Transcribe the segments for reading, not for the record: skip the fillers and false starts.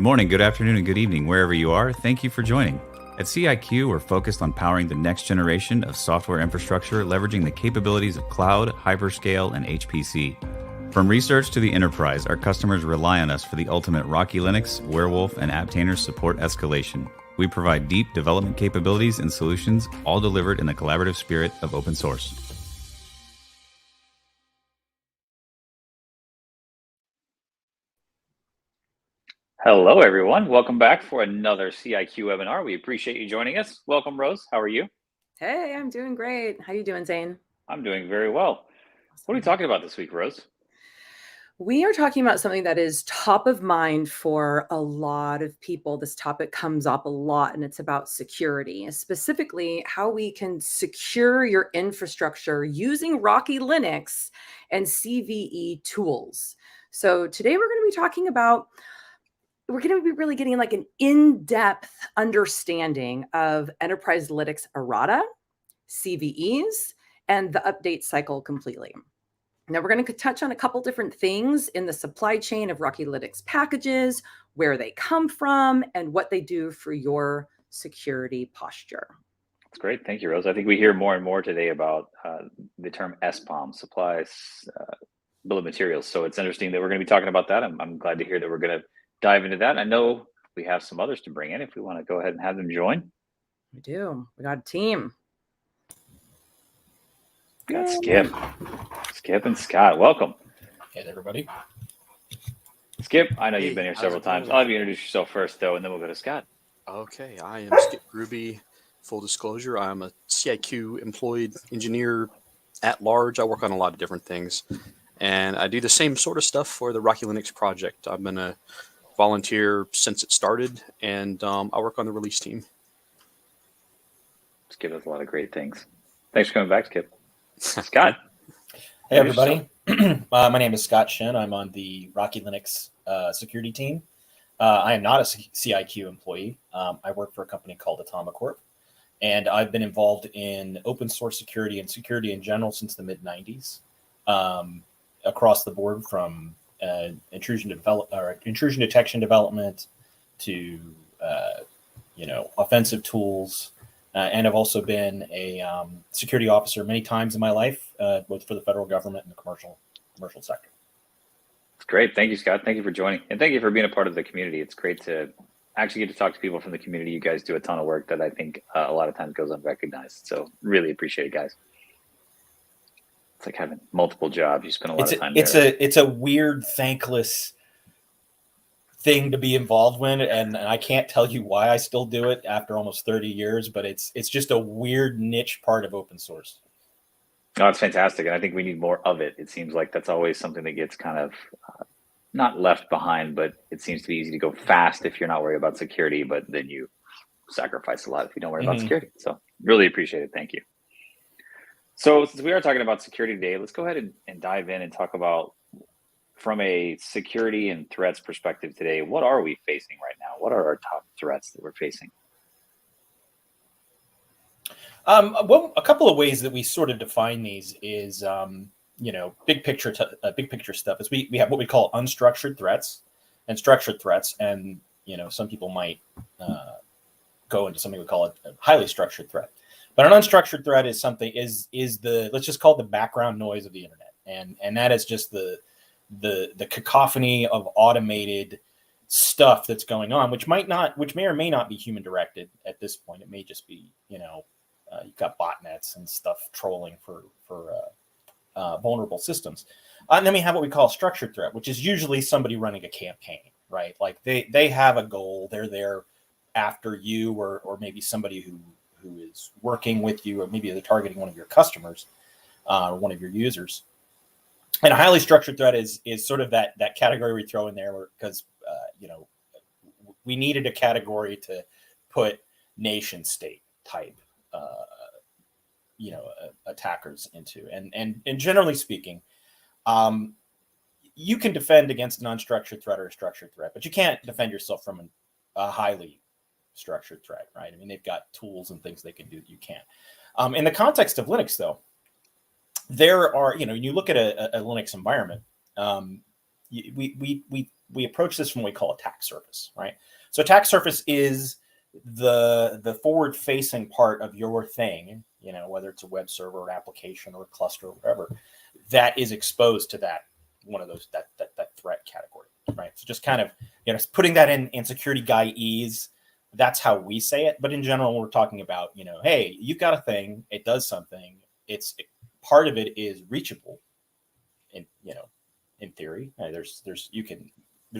Good morning, good afternoon, and good evening, wherever you are. Thank you for joining. At CIQ, we're focused on powering the next generation of software infrastructure, leveraging the capabilities of cloud, hyperscale, and HPC. From research to the enterprise, our customers rely on us for the ultimate Rocky Linux, Werewolf, and Apptainer support escalation. We provide deep development capabilities and solutions, all delivered in the collaborative spirit of open source. Hello, everyone. Welcome back for another CIQ webinar. We appreciate you joining us. Welcome, Rose. How are you? Hey, I'm doing great. How you doing, Zane? I'm doing very well. What are we talking about this week, Rose? We are talking about something that is top of mind for a lot of people. This topic comes up a lot, and it's about security, specifically how we can secure your infrastructure using Rocky Linux and CVE tools. So today we're going to be talking about we're going to be really getting like an in-depth understanding of Enterprise Linux Errata, CVEs, and the update cycle completely. Now, we're going to touch on a couple different things in the supply chain of Rocky Linux packages, where they come from, and what they do for your security posture. That's great. Thank you, Rose. I think we hear more and more today about the term SPOM, supplies, bill of materials. So it's interesting that we're going to be talking about that. I'm glad to hear that we're going to dive into that. I know we have some others to bring in if we want to go ahead and have them join. We do. We got a team. Got Skip and Scott. Welcome. Hey, everybody. Skip, I know you've been here several times. I'll have you introduce yourself first, though, and then we'll go to Scott. Okay, I am Skip Gruby. Full disclosure, I'm a CIQ employed engineer at large. I work on a lot of different things, and I do the same sort of stuff for the Rocky Linux project. I've been a volunteer since it started, and I work on the release team. Skip does a lot of great things. Thanks for coming back, Skip. Scott. Hey, everybody. My name is Scott Shin. I'm on the Rocky Linux security team. I am not a CIQ employee. I work for a company called Atomic Corp, and I've been involved in open source security and security in general since the mid-90s, across the board from intrusion detection development to offensive tools. And I've also been a security officer many times in my life, both for the federal government and the commercial sector. It's great. Thank you, Scott. Thank you for joining. And thank you for being a part of the community. It's great to actually get to talk to people from the community. You guys do a ton of work that I think a lot of times goes unrecognized. So really appreciate it, guys. It's like having multiple jobs. You spend a lot of time there. It's a weird, thankless thing to be involved in, and I can't tell you why I still do it after almost 30 years, but it's just a weird niche part of open source. No, it's fantastic, and I think we need more of it. It seems like that's always something that gets kind of not left behind, but it seems to be easy to go fast if you're not worried about security, but then you sacrifice a lot if you don't worry about security. So really appreciate it. Thank you. So since we are talking about security today, let's go ahead and dive in and talk about, from a security and threats perspective today, what are we facing right now? What are our top threats that we're facing? Well, a couple of ways that we sort of define these is, big picture stuff is we have what we call unstructured threats and structured threats. And, some people might go into something we call a highly structured threat. But an unstructured threat is something let's just call it the background noise of the internet. And that is just the cacophony of automated stuff that's going on, which may or may not be human directed at this point. It may just be, you've got botnets and stuff trolling for vulnerable systems. And then we have what we call a structured threat, which is usually somebody running a campaign, right? Like they have a goal. They're there after you, or maybe somebody who is working with you, or maybe they're targeting one of your customers or one of your users. And a highly structured threat is sort of that category we throw in there because, we needed a category to put nation state type, attackers into. And generally speaking, you can defend against an unstructured threat or a structured threat, but you can't defend yourself from a highly structured threat, right? I mean, they've got tools and things they can do that you can't. In the context of Linux, though, there are, when you look at a Linux environment, we we approach this from what we call attack surface, right? So attack surface is the forward-facing part of your thing, you know, whether it's a web server or application or a cluster or whatever, that is exposed to that one of those that threat category, right? So just kind of, you know, putting that in security guy ease. That's how we say it. But in general, we're talking about, you know, hey, you've got a thing, it does something, part of it is reachable, in, you know, in theory. There's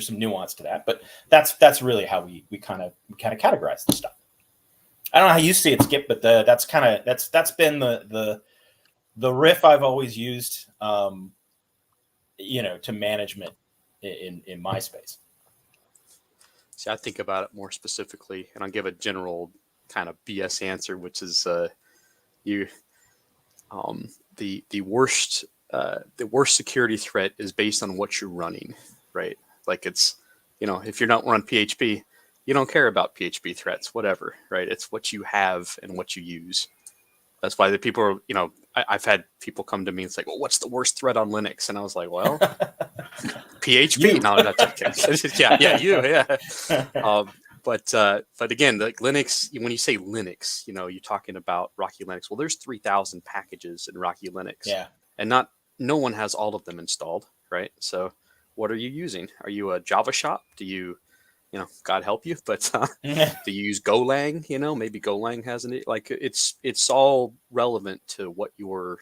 some nuance to that, but that's really how we kind of categorize the stuff. I don't know how you see it, Skip, but that's been the riff I've always used, you know, to management in my space. See, I think about it more specifically, and I'll give a general kind of BS answer, which is the worst security threat is based on what you're running, right? Like it's, you know, if you're not running PHP, you don't care about PHP threats, whatever, right? It's what you have and what you use. That's why the people are, you know, I've had people come to me and it's like, well, what's the worst threat on Linux? And I was like, well, PHP. You. No, that's okay. yeah. But again, like Linux, when you say Linux, you know, you're talking about Rocky Linux. Well, there's 3,000 packages in Rocky Linux. Yeah. And no one has all of them installed, right? So what are you using? Are you a Java shop? Do you God help you, but do you use Golang? You know, maybe Golang has like it's all relevant to what you're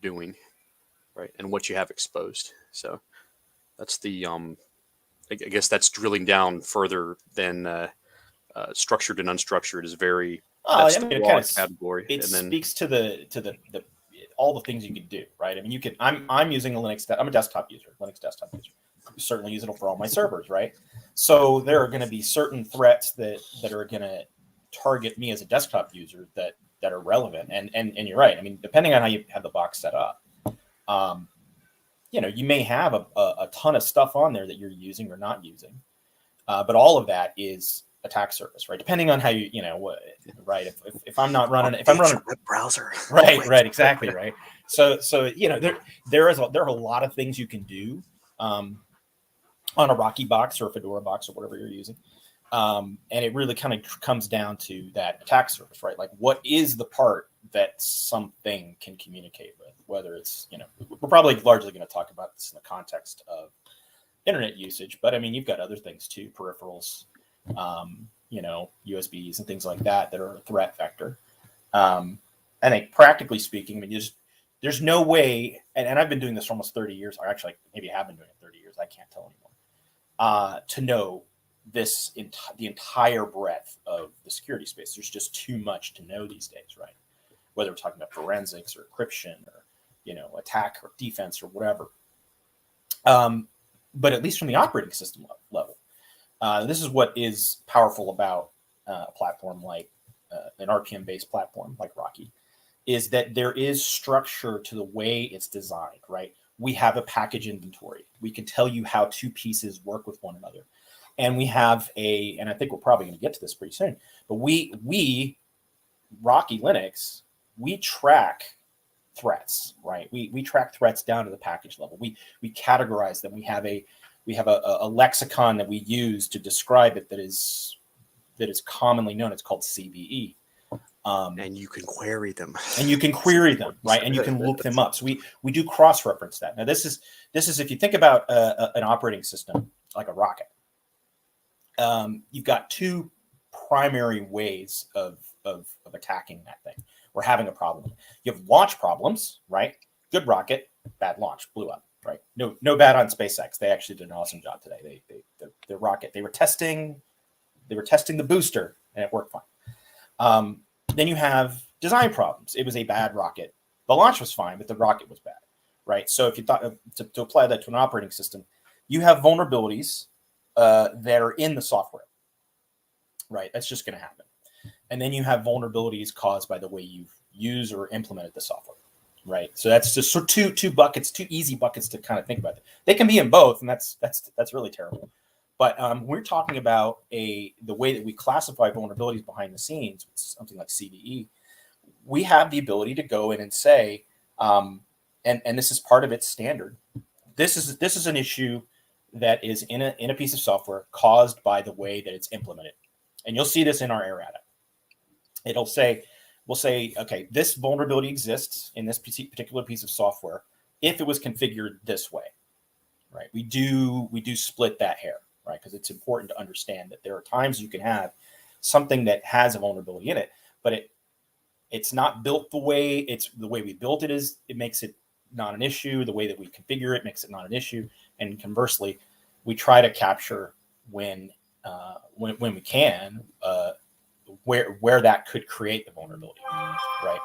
doing, right? And what you have exposed. So that's the I guess that's drilling down further than structured and unstructured is very that's the broad category. It speaks to the all the things you can do, right? I mean, I'm using a Linux. I'm a desktop user, Linux desktop user. Certainly use it for all my servers, right? So there are going to be certain threats that are going to target me as a desktop user that are relevant. And you're right. I mean, depending on how you have the box set up, you know, you may have a ton of stuff on there that you're using or not using, but all of that is attack surface, right? Depending on how you know what, right? If I'm not running, if I'm running web browser, right, exactly, right. So you know, there are a lot of things you can do on a Rocky box or a Fedora box or whatever you're using. And it really kind of comes down to that attack surface, right? Like what is the part that something can communicate with, whether it's, you know, we're probably largely going to talk about this in the context of internet usage, but I mean, you've got other things too, peripherals, you know, USBs and things like that are a threat vector. I think practically speaking, I mean, there's no way, and I've been doing this for almost 30 years, or actually maybe I have been doing it 30 years, I can't tell anymore. To know the entire breadth of the security space. There's just too much to know these days, right? Whether we're talking about forensics or encryption or, you know, attack or defense or whatever. But at least from the operating system level, this is what is powerful about a platform like an RPM-based platform like Rocky, is that there is structure to the way it's designed, right? We have a package inventory. We can tell you how two pieces work with one another. And we have and I think we're probably going to get to this pretty soon, but we Rocky Linux, we track threats, right? We track threats down to the package level. We categorize them. We have a lexicon that we use to describe it that is commonly known. It's called CVE. And you can query them. Right? And you can look them up. So we do cross-reference that. Now, this is if you think about an operating system like a Rocket, you've got two primary ways of attacking that thing or having a problem. You have launch problems, right? Good rocket, bad launch, blew up, right? No bad on SpaceX. They actually did an awesome job today. The rocket, they were testing the booster and it worked fine. Then you have design problems. It was a bad rocket. The launch was fine, but the rocket was bad, right? So if you thought to apply that to an operating system, you have vulnerabilities that are in the software, right? That's just going to happen. And then you have vulnerabilities caused by the way you use or implemented the software, right? So that's just sort of two buckets, two easy buckets to kind of think about. They can be in both, and that's really terrible. But we're talking about the way that we classify vulnerabilities behind the scenes, something like CVE. We have the ability to go in and say, and this is part of its standard. This is an issue that is in a piece of software caused by the way that it's implemented. And you'll see this in our Errata. We'll say, okay, this vulnerability exists in this particular piece of software if it was configured this way, right? We do split that hair, right? Because it's important to understand that there are times you can have something that has a vulnerability in it, but it's not built the way we built it is. It makes it not an issue. The way that we configure it makes it not an issue. And conversely, we try to capture when we can where that could create the vulnerability, right?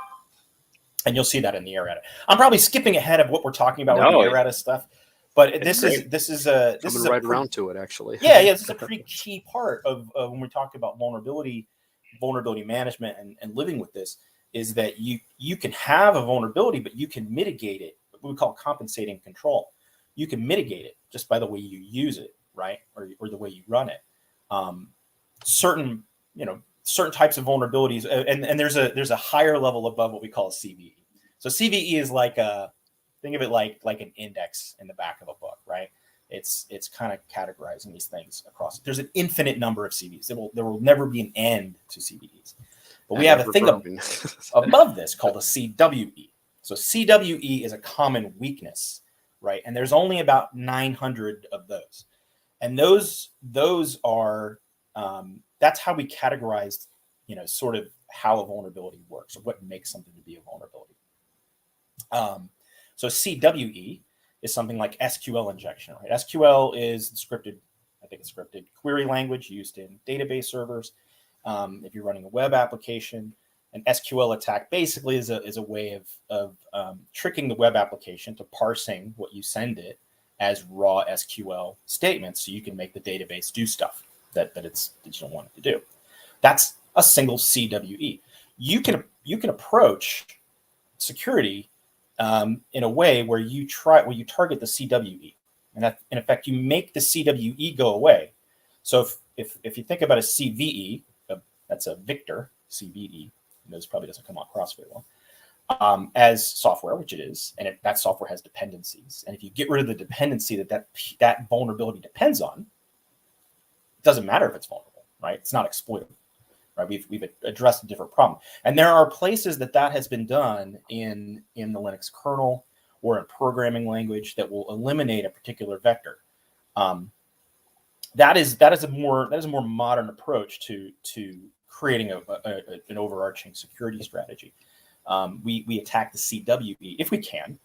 And you'll see that in the Errata. I'm probably skipping ahead of what we're talking about with the Errata stuff, but this is right around to it actually. Yeah, this is a pretty key part of when we talk about vulnerability management and living with this, is that you can have a vulnerability, but you can mitigate it. What we call compensating control. You can mitigate it just by the way you use it, right, or the way you run it. Certain types of vulnerabilities, and there's a higher level above what we call a CVE. So CVE is think of it like an index in the back of a book, right? It's kind of categorizing these things across. There's an infinite number of CVEs. There will never be an end to CVEs. But we have a thing above this called a CWE. So CWE is a common weakness, right? And there's only about 900 of those. And those are that's how we categorized, sort of how a vulnerability works, or what makes something to be a vulnerability. So CWE is something like SQL injection, right? SQL is scripted query language used in database servers. If you're running a web application, an SQL attack basically is a way of tricking the web application to parsing what you send it as raw SQL statements, so you can make the database do stuff that you don't want it to do. That's a single CWE. You can approach security in a way where you target the CWE, and that, in effect, you make the CWE go away. So if you think about a CVE, that's a Victor CVE. This probably doesn't come across very well as software, which it is, and that software has dependencies. And if you get rid of the dependency that vulnerability depends on, it doesn't matter if it's vulnerable, right? It's not exploitable, right? We've addressed a different problem, and there are places that has been done in the Linux kernel or in programming language that will eliminate a particular vector. That is a more modern approach to creating an overarching security strategy. We attack the CWE if we can.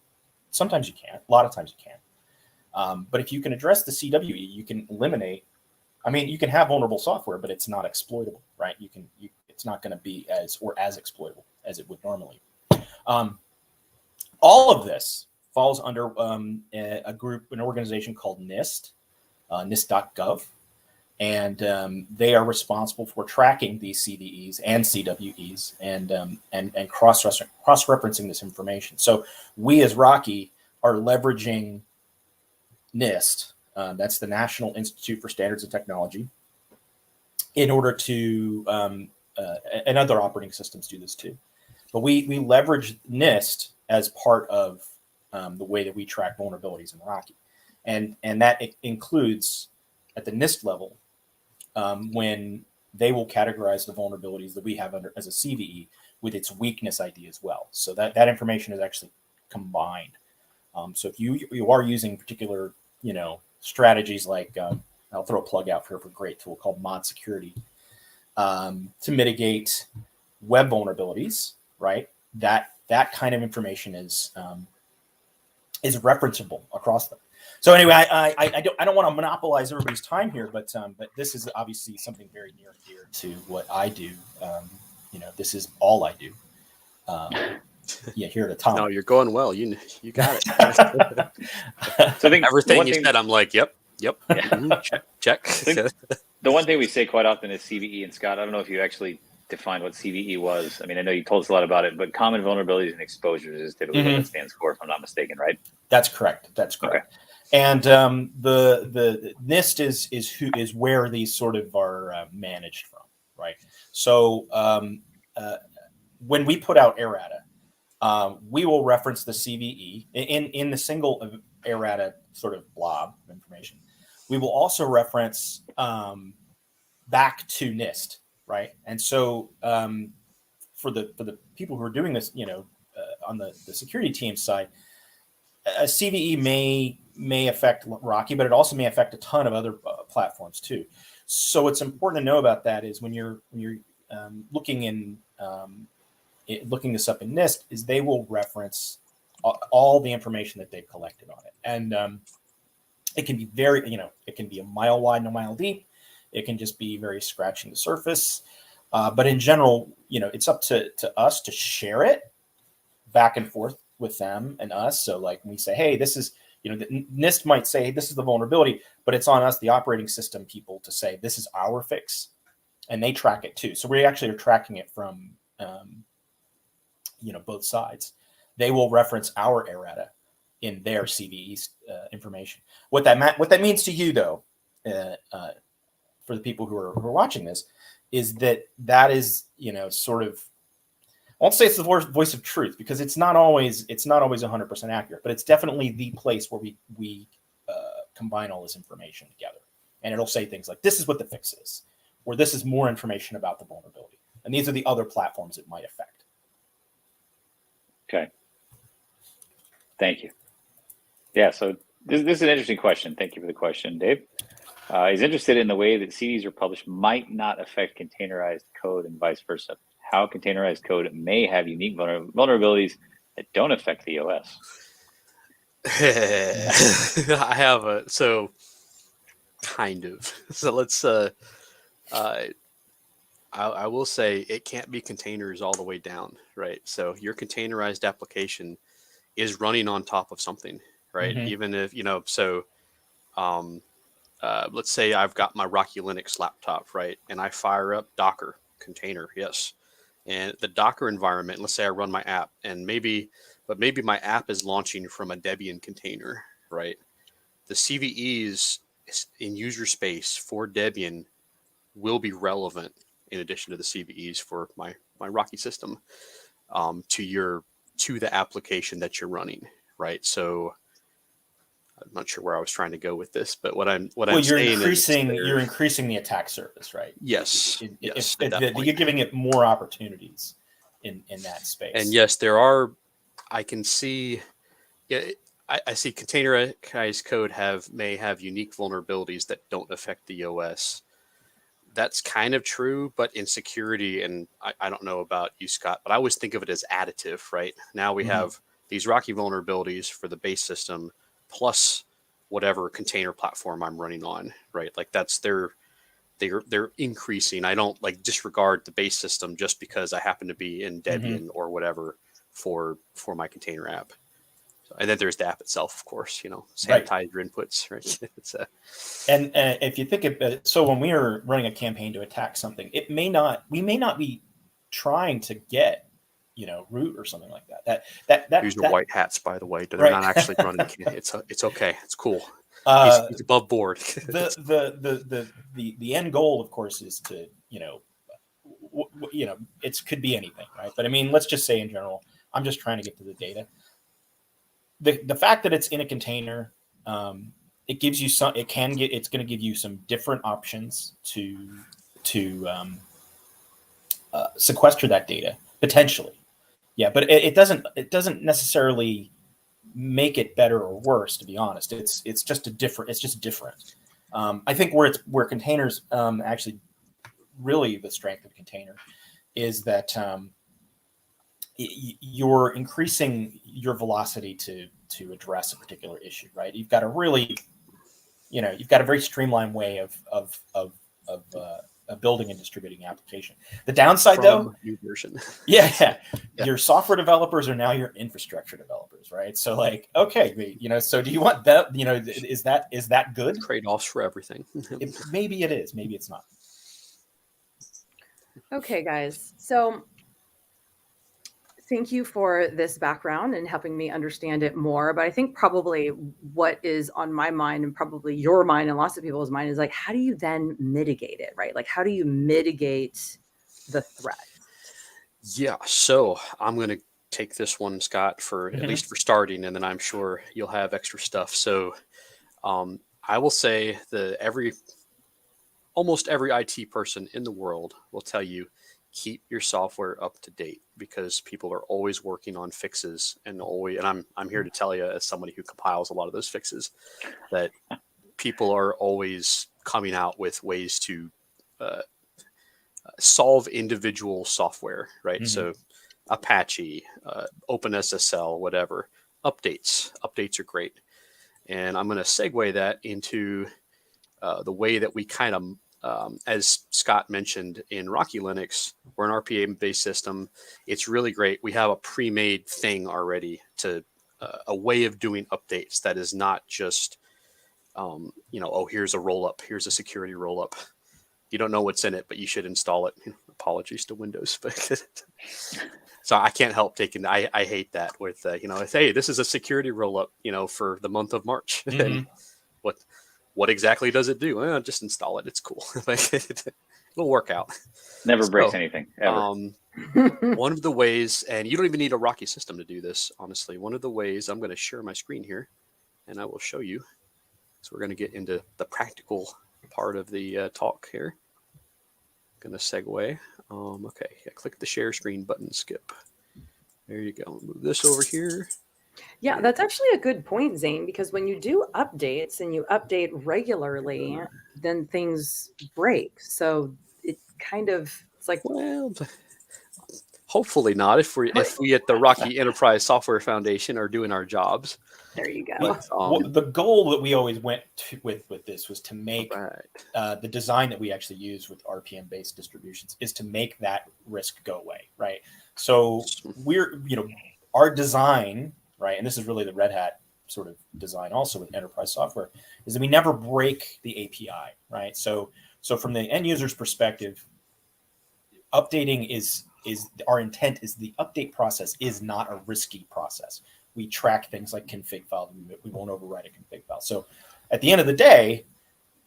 Sometimes you can't. A lot of times you can. But if you can address the CWE, you can eliminate. I mean, you can have vulnerable software, but it's not exploitable, right? It's not going to be as exploitable as it would normally. All of this falls under an organization called NIST, NIST.gov. And they are responsible for tracking these CVEs and CWEs and cross-referencing this information. So we as Rocky are leveraging NIST, that's the National Institute for Standards and Technology, in order to, and other operating systems do this too. But we leverage NIST as part of the way that we track vulnerabilities in Rocky. And that includes at the NIST level, when they will categorize the vulnerabilities that we have under as a CVE with its weakness ID as well. So that information is actually combined. So if you are using particular, strategies like, I'll throw a plug out for a great tool called Mod Security to mitigate web vulnerabilities, right? That kind of information is referenceable across them. So anyway, I don't want to monopolize everybody's time here, but this is obviously something very near and dear to what I do. This is all I do. Here at Atomic. No, you're going well. You got it. So I think everything you said, I'm like, yep, check. The one thing we say quite often is CVE, and Scott, I don't know if you actually defined what CVE was. I mean, I know you told us a lot about it, but common vulnerabilities and exposures is typically what it stands for, if I'm not mistaken, right? That's correct. Okay. And the NIST is where these sort of are managed from, right? So when we put out Errata, we will reference the CVE in the single Errata sort of blob of information. we will also reference back to NIST, right? And so for the people who are doing this, on the security team side, a CVE may affect Rocky, but it also may affect a ton of other platforms too. So what's important to know about that is when you're looking this up in NIST, is they will reference all the information that they've collected on it, and it can be it can be a mile wide and a mile deep. It can just be very scratching the surface, but in general, it's up to us to share it back and forth with them and us. So like when we say, hey, this is, the NIST might say, hey, this is the vulnerability, but it's on us, the operating system people, to say this is our fix, and they track it too. So we actually are tracking it from both sides. They will reference our errata in their CVE information. What that means to you, though, for the people who are watching this, is that is sort of, I won't say it's the voice of truth, because it's not always 100% accurate, but it's definitely the place where we combine all this information together, and it'll say things like, this is what the fix is, or this is more information about the vulnerability, and these are the other platforms it might affect. Okay. Thank you. Yeah, so this is an interesting question. Thank you for the question, Dave. He's interested in the way that CVEs are published might not affect containerized code and vice versa. How containerized code may have unique vulnerabilities that don't affect the OS. I have kind of. So let's, I will say it can't be containers all the way down, right? So your containerized application is running on top of something, right? Mm-hmm. Even if, let's say I've got my Rocky Linux laptop, right? And I fire up Docker container, yes. And the Docker environment, let's say I run my app, and maybe my app is launching from a Debian container, right? The CVEs in user space for Debian will be relevant in addition to the CVEs for my Rocky system, to the application that you're running, right? So I'm not sure where I was trying to go with this, but you're increasing the attack surface, right? Yes. You're giving it more opportunities in that space. And yes, I can see, I see containerized code may have unique vulnerabilities that don't affect the OS. That's kind of true, but in security, and I don't know about you, Scott, but I always think of it as additive, right? Now we have these Rocky vulnerabilities for the base system, plus whatever container platform I'm running on, right? Like they're increasing. I don't disregard the base system just because I happen to be in Debian or whatever for my container app. And then there's the app itself, of course, sanitize your inputs, right? And if you think of it, so when we are running a campaign to attack something, we may not be trying to get, root or something like that. These are white hats, by the way. They're right. not actually running. It's okay. It's cool. He's above board. the end goal, of course, is to, it could be anything, right? But I mean, let's just say in general, I'm just trying to get to the data. The fact that it's in a container, it gives you some. It's going to give you some different options to sequester that data potentially. Yeah, but it doesn't necessarily make it better or worse. To be honest, it's just different. I think where containers actually really the strength of container is that you're increasing your velocity to address a particular issue, right? You've got a very streamlined way of building and distributing application. The downside, though, new version. Yeah, your software developers are now your infrastructure developers, right? So, okay, so do you want that? Is that good? Trade-offs for everything. Maybe it is. Maybe it's not. Okay, guys. So thank you for this background and helping me understand it more. But I think probably what is on my mind and probably your mind and lots of people's mind is how do you then mitigate it, right? How do you mitigate the threat? Yeah. So I'm going to take this one, Scott, for at least for starting, and then I'm sure you'll have extra stuff. So I will say that almost every IT person in the world will tell you, keep your software up to date, because people are always working on fixes, and I'm here to tell you, as somebody who compiles a lot of those fixes, that people are always coming out with ways to solve individual software, right? Mhm. So Apache, OpenSSL, whatever, updates are great. And I'm going to segue that into the way that we kind of, as Scott mentioned, in Rocky Linux, we're an RPM-based system. It's really great. We have a pre-made thing already to a way of doing updates that is not just, oh, here's a roll-up, here's a security roll-up. You don't know what's in it, but you should install it. Apologies to Windows, but so I can't help taking. I hate that with hey, this is a security rollup, for the month of March. Mhm. And what exactly does it do? Well, just install it. It's cool. It'll work out. Never breaks So, anything ever. One of the ways, and you don't even need a Rocky system to do this, honestly. One of the ways, I'm going to share my screen here, and I will show you. So we're going to get into the practical part of the talk here. Going to segue. Okay, click the share screen button, Skip. There you go. Move this over here. Yeah, that's actually a good point, Zane, because when you do updates and you update regularly, then things break. So it kind of, it's like, Well, hopefully not. If we at the Rocky Enterprise Software Foundation are doing our jobs. there you go. But, The goal that we always went to, with this was to make right. the design that we actually use with RPM-based distributions is to make that risk go away, right? So we're, our design, right, and this is really the Red Hat sort of design also with enterprise software, is that we never break the API, right? So from the end user's perspective, updating is our intent is the update process is not a risky process. We track things like config file. We won't overwrite a config file. So at the end of the day,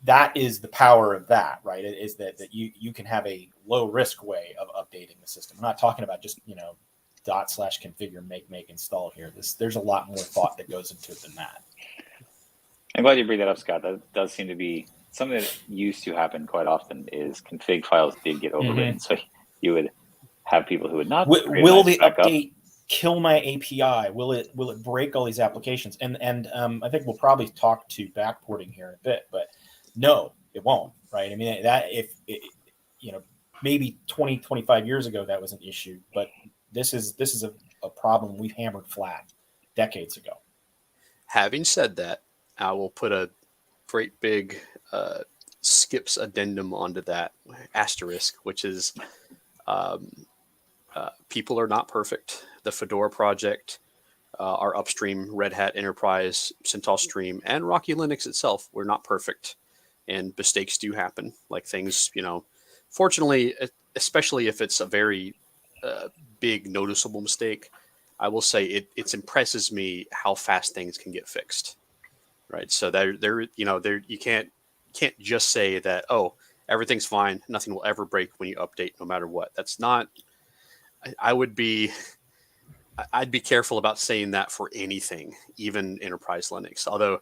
that is the power of that, right? It is that you can have a low risk way of updating the system. I'm not talking about just, /configure make install here. There's a lot more thought that goes into it than that. I'm glad you bring that up, Scott. That does seem to be something that used to happen quite often, is config files did get overwritten. So you would have people who would not. Will the update kill my API? Will it break all these applications? And I think we'll probably talk to backporting here in a bit, but no, it won't, right? I mean, that maybe 20, 25 years ago, that was an issue, but this is a problem we've hammered flat decades ago. Having said that, I will put a great big Skip's addendum onto that asterisk, which is people are not perfect. The Fedora project, our upstream Red Hat Enterprise, CentOS Stream, and Rocky Linux itself were not perfect, and mistakes do happen. Like things, fortunately, especially if it's a very big noticeable mistake, I will say it impresses me how fast things can get fixed. Right. So there, you can't just say that, oh, everything's fine, nothing will ever break when you update, no matter what. That's not. I'd be careful about saying that for anything, even enterprise Linux. Although,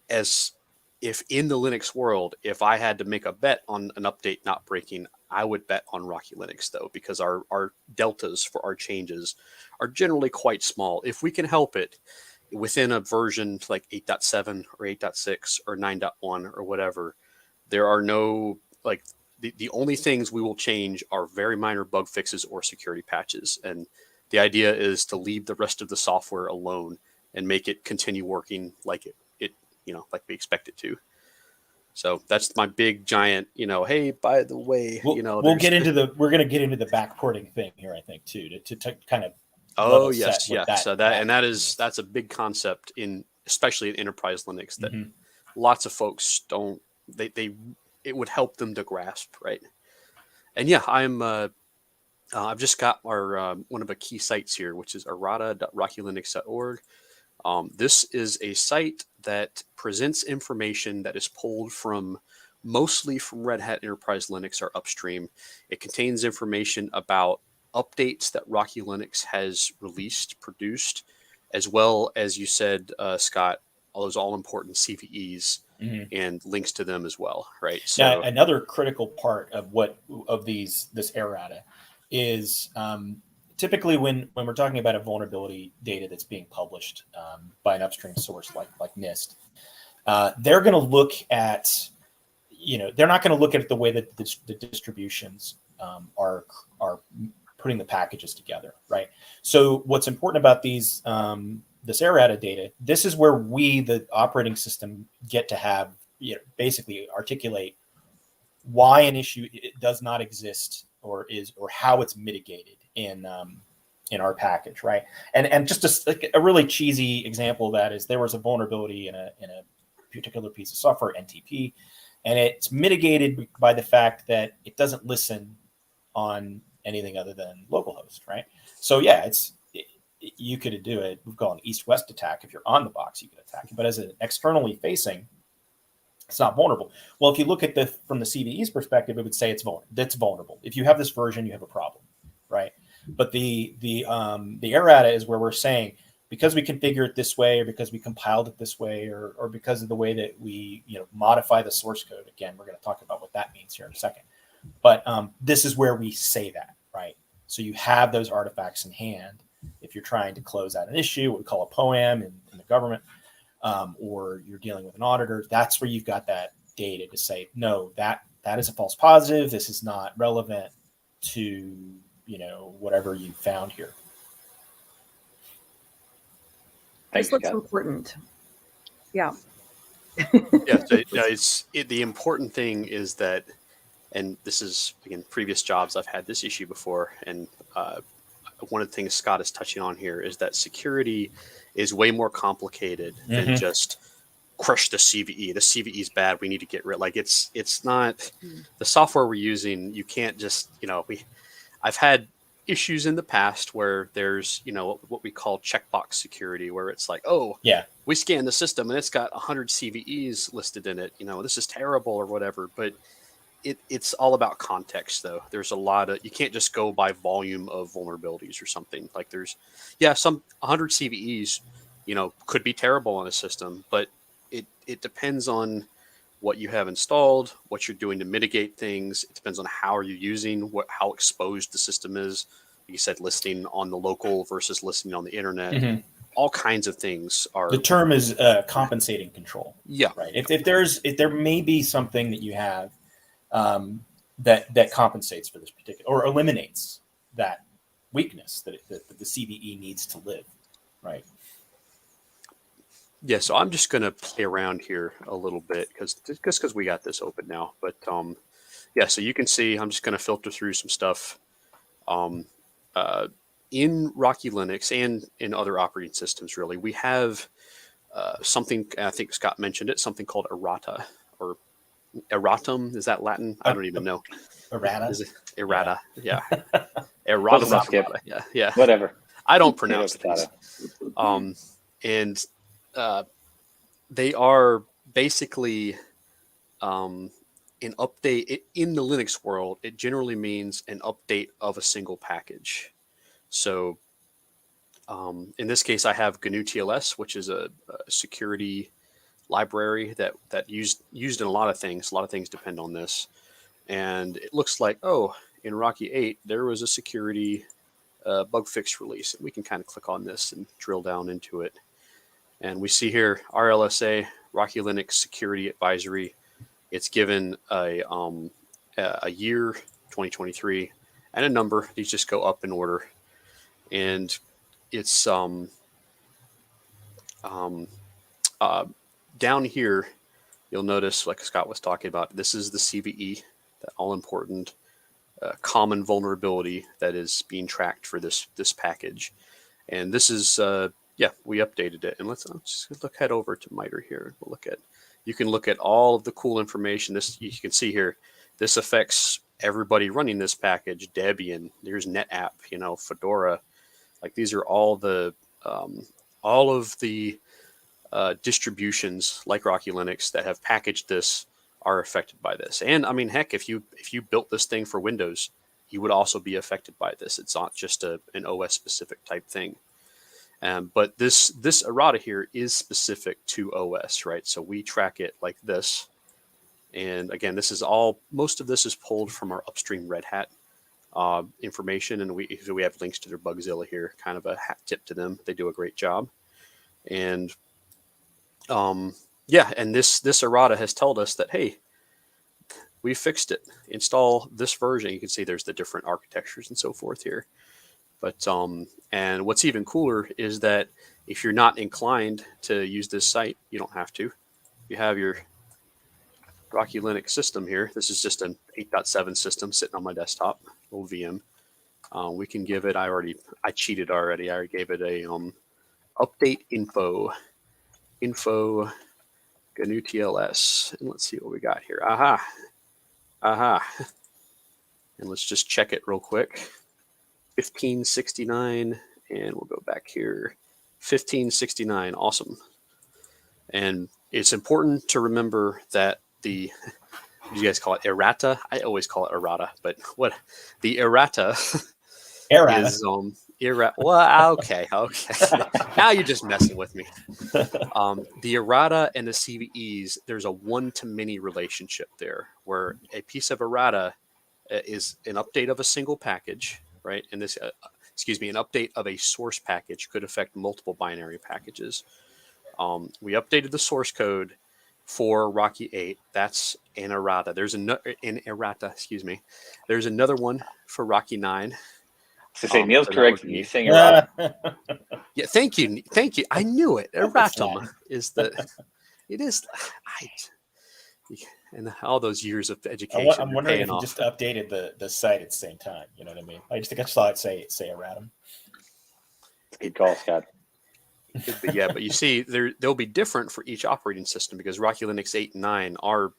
if in the Linux world, if I had to make a bet on an update not breaking, I would bet on Rocky Linux, though, because our deltas for our changes are generally quite small. If we can help it within a version like 8.7 or 8.6 or 9.1 or whatever, there are no, the only things we will change are very minor bug fixes or security patches. And the idea is to leave the rest of the software alone and make it continue working like it like we expect it to. So that's my big giant, hey, by the way, we're going to get into the backporting thing here, I think, too, to kind of. Oh, yes. Yeah. That's a big concept especially in enterprise Linux that lots of folks don't, it would help them to grasp. Right. And yeah, I've just got our, one of the key sites here, which is errata.rockylinux.org. This is a site that presents information that is pulled mostly from Red Hat Enterprise Linux, our upstream. It contains information about updates that Rocky Linux has produced, as well as you said, Scott, all those all important CVEs and links to them as well, right? So now, another critical part of this errata is typically when we're talking about a vulnerability data that's being published by an upstream source like NIST, they're going to look at, they're not going to look at it the way that the distributions are putting the packages together, right? So what's important about this errata data, this is where we, the operating system, get to have, basically articulate why an issue does not exist or how it's mitigated in our package, right? And just a really cheesy example of that is there was a vulnerability in a particular piece of software, NTP, and it's mitigated by the fact that it doesn't listen on anything other than localhost, right? So yeah, you could do it. We've called an east-west attack. If you're on the box, you could attack it, but as an externally facing, it's not vulnerable. Well, if you look at from the CVE's perspective, it would say it's vulnerable. If you have this version, you have a problem, right? But the errata is where we're saying, because we configure it this way, or because we compiled it this way, or because of the way that we modify the source code. Again, we're going to talk about what that means here in a second. But this is where we say that, right? So you have those artifacts in hand if you're trying to close out an issue, what we call a POAM in the government, or you're dealing with an auditor. That's where you've got that data to say, no, that is a false positive. This is not relevant to whatever you found here. This looks important. Yeah. Yeah. So, the important thing is that, and this is, again, previous jobs, I've had this issue before. And one of the things Scott is touching on here is that security is way more complicated than just crush the CVE. The CVE is bad. We need to get rid. Like it's not the software we're using. You can't just, I've had issues in the past where there's, what we call checkbox security, where it's like, oh, yeah, we scan the system and it's got 100 CVEs listed in it. This is terrible or whatever. But it's all about context, though. There's a lot of, you can't just go by volume of vulnerabilities or something. Like there's, some 100 CVEs, could be terrible on a system, but it depends on what you have installed, what you're doing to mitigate things. It depends on how are you using, how exposed the system is. Like you said, listening on the local versus listening on the internet. All kinds of things are. The term is compensating control. Yeah. Right. If there may be something that you have that compensates for this particular, or eliminates that weakness that the CVE needs to live, right? Yeah, so I'm just going to play around here a little bit because we got this open now. But so you can see I'm just going to filter through some stuff in Rocky Linux and in other operating systems. Really, we have something, I think Scott mentioned it, something called Errata or Erratum. Is that Latin? I don't even know. Errata. Is it Errata? Yeah. Errata. Yeah. Whatever. I don't pronounce things. And they are basically an update in the Linux world. It generally means an update of a single package. So in this case, I have GNU TLS, which is a security library that used in a lot of things. A lot of things depend on this. And it looks like, in Rocky 8, there was a security bug fix release. And we can kind of click on this and drill down into it. And we see here RLSA, Rocky Linux Security Advisory. It's given a year, 2023, and a number. These just go up in order. And it's down here, you'll notice, like Scott was talking about, this is the CVE, that all-important common vulnerability that is being tracked for this package. And this is... we updated it, and let's just head over to MITRE here. You can look at all of the cool information. This, you can see here, this affects everybody running this package. Debian, there's NetApp, Fedora, like these are all of the distributions like Rocky Linux that have packaged this are affected by this. And I mean, heck, if you built this thing for Windows, you would also be affected by this. It's not just an OS specific type thing. But this errata here is specific to OS, right? So we track it like this. And again, this is all, most of this is pulled from our upstream Red Hat information. And we have links to their Bugzilla here, kind of a hat tip to them. They do a great job. And yeah, and this errata has told us that, hey, we fixed it. Install this version. You can see there's the different architectures and so forth here. But and what's even cooler is that if you're not inclined to use this site, you don't have to. You have your Rocky Linux system here. This is just an 8.7 system sitting on my desktop, little VM. We can give it, I cheated already. I already gave it a update info GNU TLS. And let's see what we got here. Aha. And let's just check it real quick. 1569, and we'll go back here. 1569, awesome. And it's important to remember that you guys call it errata? I always call it errata, but what the errata is well, okay. Now you're just messing with me. The errata and the CVEs, there's a one-to-many relationship there, where a piece of errata is an update of a single package, right? And this, an update of a source package could affect multiple binary packages. We updated the source code for Rocky 8. That's an errata. There's errata. There's another one for Rocky 9. So say Neil's correct. He's saying errata. Yeah, thank you. I knew it. Erratum is the. It is. And all those years of education. I'm wondering if you just updated the site at the same time. You know what I mean? I just saw it say erratum. Good call, Scott. Yeah, but you see, they'll be different for each operating system, because Rocky Linux 8 and 9 are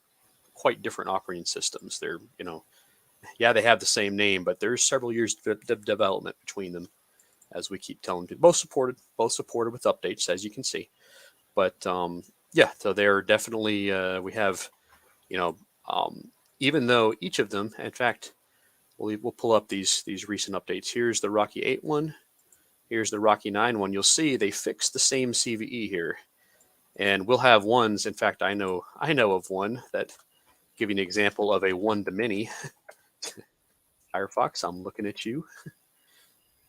quite different operating systems. They're, they have the same name, but there's several years of development between them, as we keep telling people. Both supported with updates, as you can see. But yeah, so they're definitely we have, even though each of them, in fact, we'll pull up these recent updates. Here's the Rocky 8 one. Here's the Rocky 9 one. You'll see they fixed the same CVE here. And we'll have ones. In fact, I know of one that, give you an example of a one-to-many. Firefox, I'm looking at you.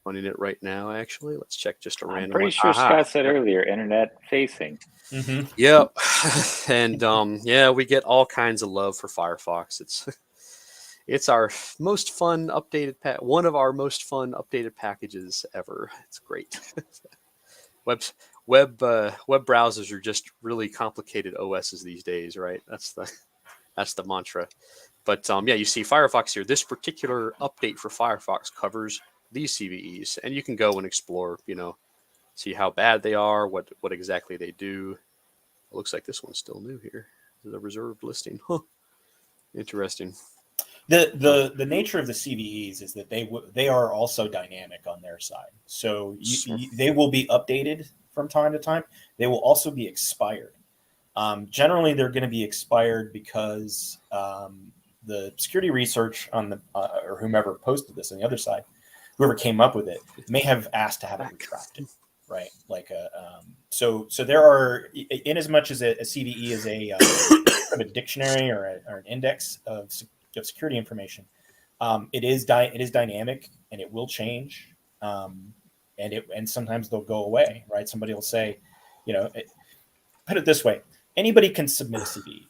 Running it right now, actually. Let's check just a random I'm pretty one. sure Scott said earlier, internet facing. Mm-hmm. Yep. And we get all kinds of love for Firefox. It's our most fun updated one of our most fun updated packages ever. It's great. Web browsers are just really complicated OSs these days, right? That's the mantra. But you see Firefox here. This particular update for Firefox covers these CVEs, and you can go and explore, see how bad they are, what exactly they do. It looks like this one's still new here. This is a reserved listing. Huh. Interesting. The nature of the CVEs is that they are also dynamic on their side. So they will be updated from time to time. They will also be expired. Generally, they're going to be expired because the security research on the or whomever posted this on the other side, whoever came up with it, may have asked to have it retracted, right? Like so there are, in as much as a CVE is a dictionary or an index of security information, it is dynamic, and it will change, and sometimes they'll go away, right? Somebody will say, put it this way: anybody can submit a CVE,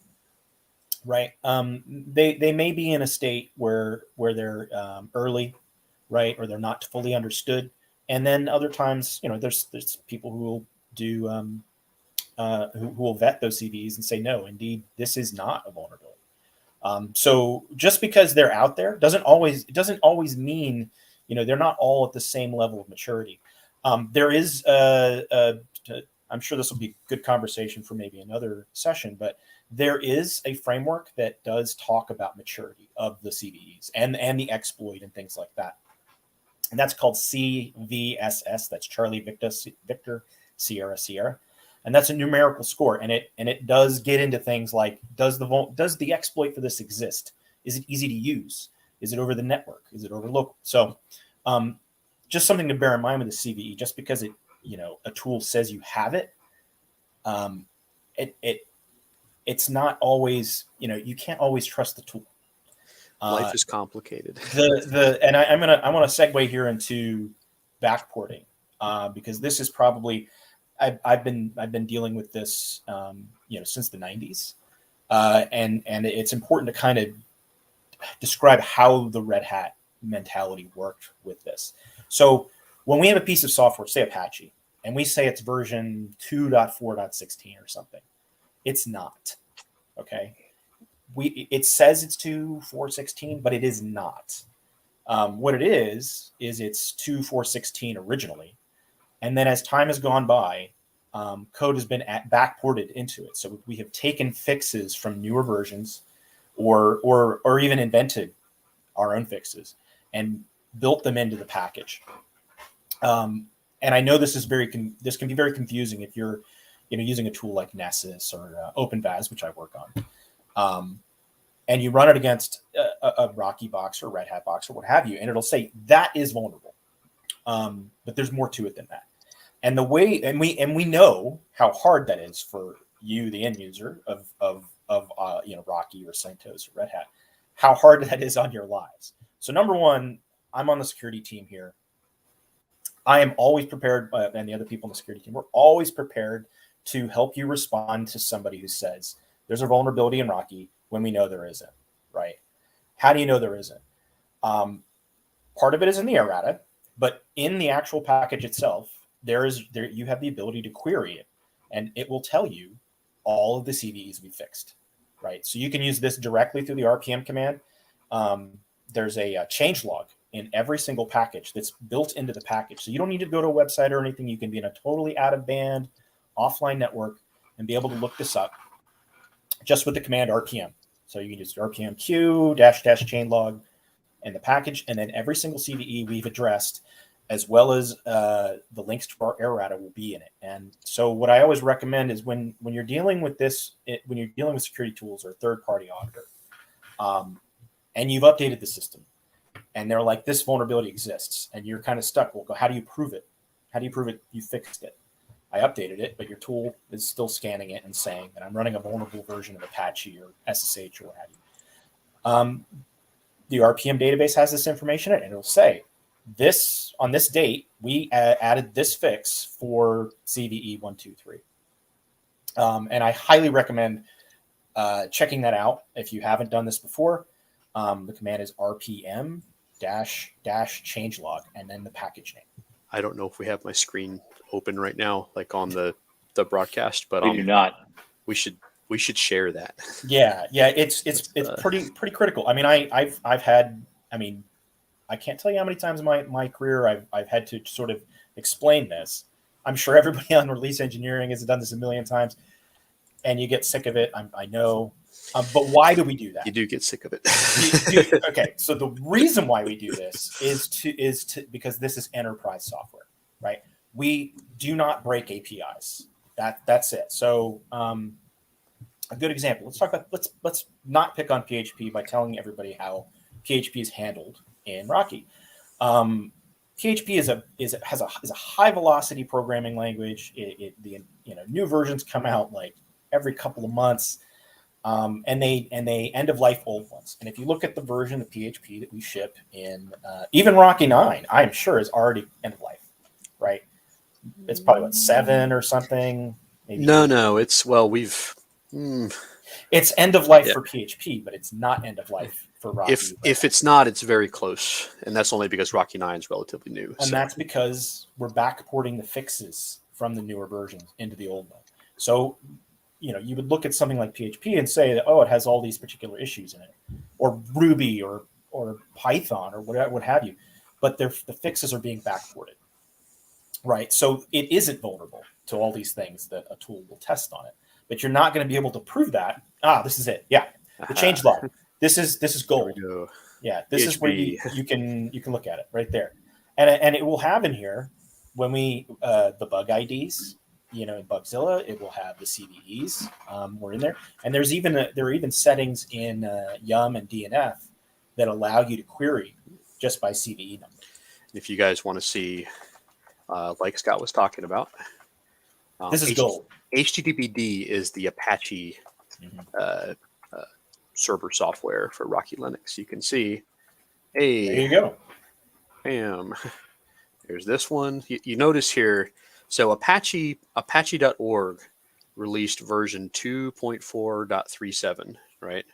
right? They may be in a state where they're early, right, or they're not fully understood, and then other times, there's people who will do who will vet those CVEs and say, no, indeed, this is not a vulnerability. So just because they're out there doesn't always mean, they're not all at the same level of maturity. There is I'm sure this will be good conversation for maybe another session, but there is a framework that does talk about maturity of the CVEs and the exploit and things like that. And that's called CVSS. That's Charlie Victor Sierra. And that's a numerical score. And it does get into things like, does the exploit for this exist? Is it easy to use? Is it over the network? Is it over local? So just something to bear in mind with the CVE, just because a tool says you have it, it's not always, you can't always trust the tool. Life is complicated. And I want to segue here into backporting, because this is probably, I've been dealing with this since the 90s, and it's important to kind of describe how the Red Hat mentality worked with this. So when we have a piece of software, say Apache, and we say it's version 2.4.16 or something, it's not. Okay, it says it's 2.4.16, but it is not. What it is it's 2.4.16 originally, and then as time has gone by, code has been backported into it. So we have taken fixes from newer versions, or even invented our own fixes and built them into the package. And I know this can be very confusing if you're using a tool like Nessus or OpenVAS, which I work on, and you run it against a Rocky box or Red Hat box or what have you, and it'll say that is vulnerable, but there's more to it than that. And we know how hard that is for you, the end user of Rocky or CentOS or Red Hat, how hard that is on your lives. So number one, I'm on the security team here. I am always prepared, and the other people on the security team, we're always prepared to help you respond to somebody who says there's a vulnerability in Rocky when we know there isn't, right? How do you know there isn't? Part of it is in the Errata, but in the actual package itself, you have the ability to query it, and it will tell you all of the CVEs we fixed, right? So you can use this directly through the RPM command. There's a change log in every single package that's built into the package. So you don't need to go to a website or anything. You can be in a totally out-of-band, offline network and be able to look this up just with the command RPM. So you can use RPM Q -- change log in the package, and then every single CVE we've addressed, as well as the links to our Errata, will be in it. And so what I always recommend is when you're dealing with this, when you're dealing with security tools or a third-party auditor, and you've updated the system, and they're like, this vulnerability exists, and you're kind of stuck. Well, how do you prove it? How do you prove it you fixed it? I updated it, but your tool is still scanning it and saying that I'm running a vulnerable version of Apache or SSH or what have you. The RPM database has this information in it, and it'll say, on this date, we added this fix for CVE 123. And I highly recommend checking that out if you haven't done this before. The command is RPM -- changelog, and then the package name. I don't know if we have my screen open right now, like on the broadcast, but We do not. We should share that. Yeah, it's pretty critical. I mean, I've had. I mean, I can't tell you how many times in my career I've had to sort of explain this. I'm sure everybody on release engineering has done this a million times, and you get sick of it. I know. But why do we do that? You do get sick of it. Okay, so the reason why we do this is because this is enterprise software, right? We do not break APIs. That's it. So a good example. Let's not pick on PHP by telling everybody how PHP is handled in Rocky. PHP has a high velocity programming language. New versions come out like every couple of months. And they end of life old ones. And if you look at the version of PHP that we ship in, even Rocky 9, I'm sure is already end of life, right? It's probably 7 or something. Maybe No. It's it's end of life for PHP, but it's not end of life for Rocky. If it's not, it's very close, and that's only because Rocky 9 is relatively new. And that's because we're backporting the fixes from the newer versions into the old one. So you would look at something like PHP and say that, oh, it has all these particular issues in it, or Ruby or Python or what have you, but the fixes are being backported, right? So it isn't vulnerable to all these things that a tool will test on it, but you're not going to be able to prove that. This is it. Yeah, the change log. This is gold. Yeah, this PHP. Is where you can look at it right there, and it will have in here when we the bug IDs. In Bugzilla, it will have the CVEs. We're in there, and there are even settings in Yum and DNF that allow you to query just by CVE number. If you guys want to see like Scott was talking about. This is gold. HTTPD is the Apache server software for Rocky Linux. You can see, hey, There you go. bam, there's this one. You notice here, so Apache.org released version 2.4.37, right?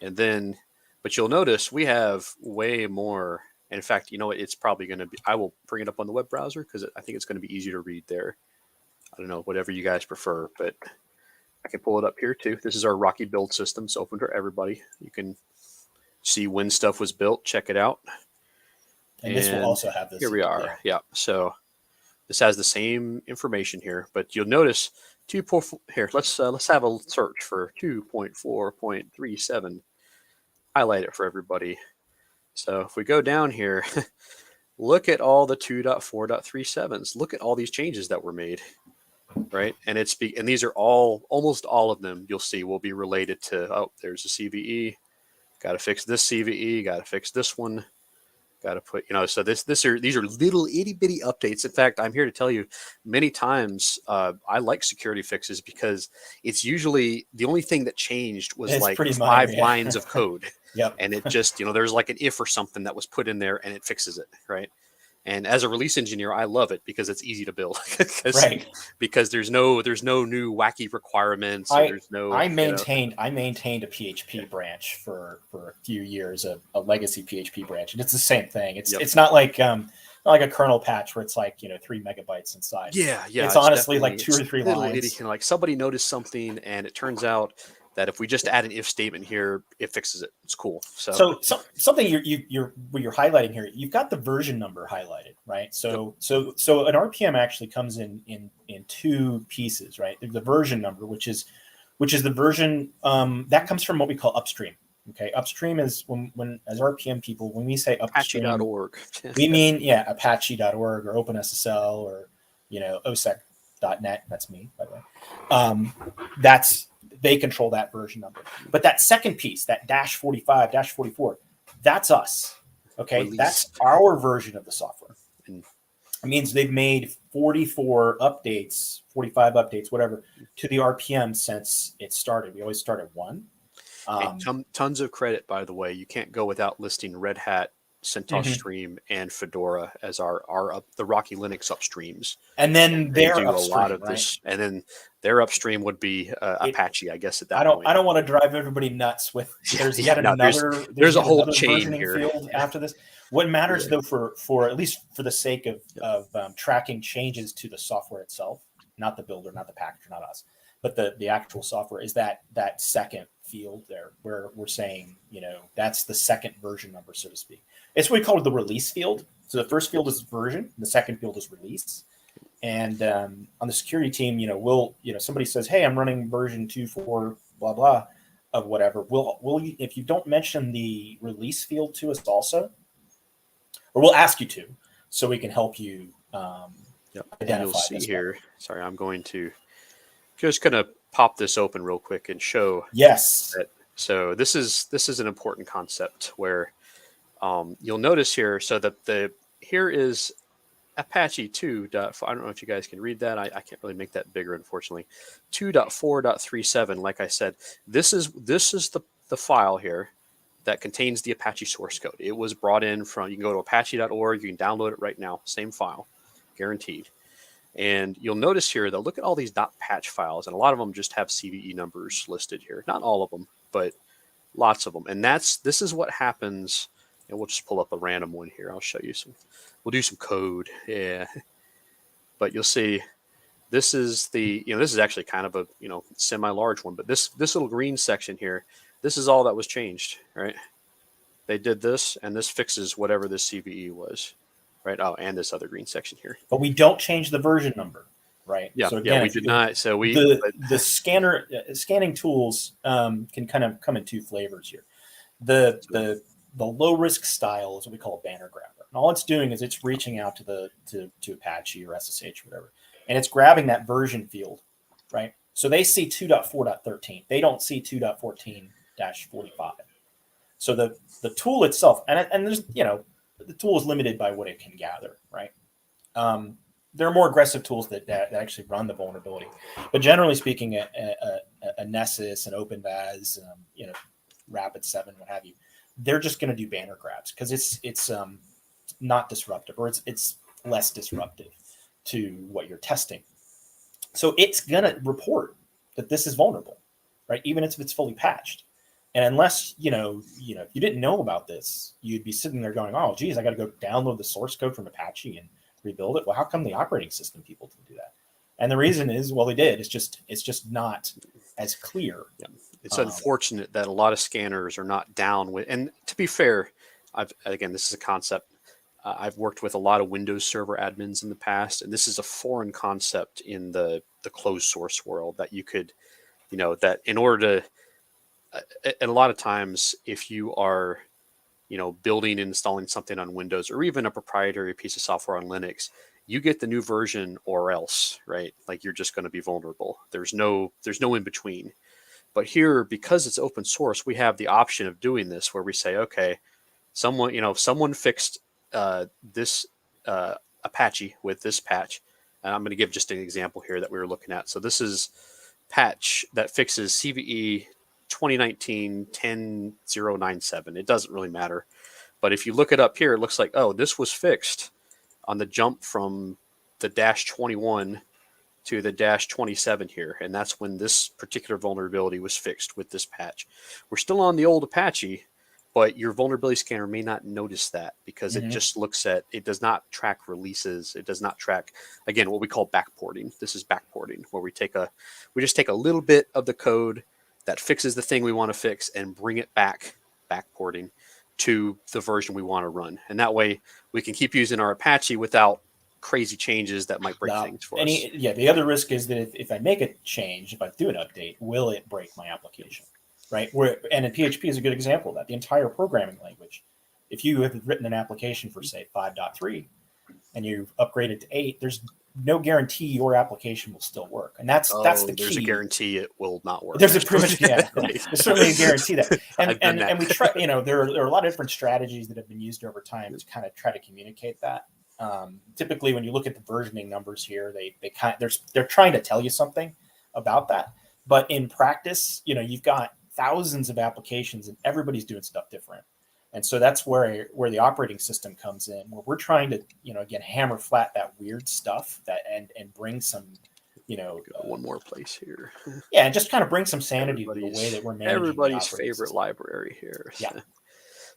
And then, but you'll notice we have way more. In fact, you know what? It's probably going to be, I will bring it up on the web browser because I think it's going to be easier to read there. I don't know, whatever you guys prefer, but I can pull it up here too. This is our Rocky build system. It's open to everybody. You can see when stuff was built. Check it out. And this will also have this. Here we are. Yeah. So this has the same information here, but you'll notice 2.4 here. Let's have a search for 2.4.37. Highlight it for everybody. So if we go down here, look at all the 2.4.37s. Look at all these changes that were made, right? And and these are almost all of them. You'll see will be related to. Oh, there's a CVE. Got to fix this CVE. Got to fix this one. Got to put, so these are little itty bitty updates. In fact, I'm here to tell you many times I like security fixes because it's usually the only thing that changed was like 5 lines of code. Yep. And it just, there's like an if or something that was put in there and it fixes it. Right. And as a release engineer, I love it because it's easy to build. Because there's no new wacky requirements. I maintained a PHP branch for a few years, a legacy PHP branch, and it's the same thing. It's not like a kernel patch where it's like 3 megabytes inside. Yeah. It's honestly like 2 or 3 lines. Like somebody noticed something, and it turns out that if we just add an if statement here, it fixes it. It's cool. So something you're highlighting here, you've got the version number highlighted, right? So an RPM actually comes in 2 pieces, right? The version number, which is the version that comes from what we call upstream. Okay, upstream is when as RPM people, when we say upstream, Apache.org. we mean Apache.org or OpenSSL or OSEC.net. That's me, by the way. They control that version number. But that second piece, that -45, -44, that's us. Okay, Release. That's our version of the software. It means they've made 44 updates, 45 updates, whatever, to the RPM since it started. We always start at 1. Tons of credit, by the way. You can't go without listing Red Hat, CentOS Stream, and Fedora as the Rocky Linux upstreams. And then they do upstream, a lot of this, and then their upstream would be Apache, I guess. At that point, I don't want to drive everybody nuts with. There's there's a whole chain here field after this. What matters though, for at least for the sake of tracking changes to the software itself, not the builder, not the packager, not us, but the actual software, is that second field there where we're saying that's the second version number, so to speak. It's what we call the release field. So the first field is version, the second field is release. And on the security team, somebody says, "Hey, I'm running version 2.4 blah blah of whatever." We'll if you don't mention the release field to us also, or we'll ask you to, so we can help you identify. You'll see here. Sorry, I'm going to just gonna pop this open real quick and show. Yes. So this is an important concept where you'll notice here. So that here is Apache 2. I don't know if you guys can read that. I can't really make that bigger, unfortunately. 2.4.37. Like I said, this is the file here that contains the Apache source code. It was brought in from. You can go to apache.org. You can download it right now. Same file, guaranteed. And you'll notice here that look at all these .patch files, and a lot of them just have CVE numbers listed here. Not all of them, but lots of them. And this is what happens. And we'll just pull up a random one here. I'll show you some. We'll do some code. Yeah. But you'll see this is this is actually kind of a, semi-large one, but this little green section here, this is all that was changed, right? They did this, and this fixes whatever this CVE was, right? Oh, and this other green section here. But we don't change the version number, right? Yeah. So again, we did not. So the scanning tools can kind of come in 2 flavors here. The low risk style is what we call a banner grabber. And all it's doing is it's reaching out to Apache or SSH or whatever, and it's grabbing that version field, right? So they see 2.4.13. They don't see 2.14-45. So the tool itself, and there's the tool is limited by what it can gather, right? there are more aggressive tools that actually run the vulnerability. But generally speaking, a Nessus, an OpenVAS, Rapid7, what have you, they're just going to do banner grabs because it's not disruptive, or it's less disruptive to what you're testing. So it's going to report that this is vulnerable, right? Even if it's fully patched. And unless, you didn't know about this, you'd be sitting there going, oh, geez, I got to go download the source code from Apache and rebuild it. Well, how come the operating system people didn't do that? And the reason is, well, they did. It's just not as clear. Yeah. It's unfortunate that a lot of scanners are not down with, and to be fair, this is a concept. I've worked with a lot of Windows Server admins in the past, and this is a foreign concept in the closed source world that you could, that in order to, and a lot of times if you are, building and installing something on Windows or even a proprietary piece of software on Linux, you get the new version or else, right? Like you're just going to be vulnerable. There's no in between. But here, because it's open source, we have the option of doing this where we say, okay, someone fixed this Apache with this patch. And I'm going to give just an example here that we were looking at. So this is patch that fixes CVE 2019-10097. It doesn't really matter. But if you look it up here, it looks like, oh, this was fixed on the jump from the -21 to the -27 here. And that's when this particular vulnerability was fixed with this patch. We're still on the old Apache, but your vulnerability scanner may not notice that because it just looks at, it does not track releases. It does not track, again, what we call backporting. This is backporting, where we just take a little bit of the code that fixes the thing we want to fix and bring it backporting to the version we want to run. And that way we can keep using our Apache without crazy changes that might break things for us. The other risk is that if I make a change, if I do an update, will it break my application? Right? And PHP is a good example of that. The entire programming language. If you have written an application for, say, 5.3 and you've upgraded to 8, there's no guarantee your application will still work. And that's the key. There's a guarantee it will not work. There's there's certainly a guarantee that. And we try, there are a lot of different strategies that have been used over time to kind of try to communicate that. Typically, when you look at the versioning numbers here, they're trying to tell you something about that. But in practice, you've got thousands of applications and everybody's doing stuff different. And so that's where the operating system comes in, where we're trying to, again, hammer flat that weird stuff and bring some, one more place here. Yeah, and just kind of bring some sanity to the way that we're managing everybody's favorite library here. Yeah.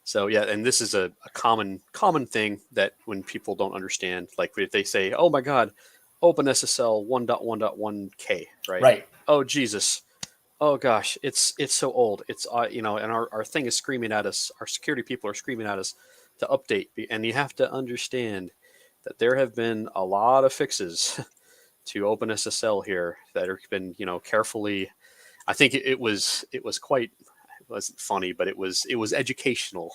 So yeah, and this is a common thing that when people don't understand, like if they say, "Oh my God, OpenSSL 1.1.1K," right? Right. Oh Jesus. Oh gosh, it's so old. It's and our thing is screaming at us. Our security people are screaming at us to update. And you have to understand that there have been a lot of fixes to OpenSSL here that have been carefully. I think it wasn't funny, but it was educational.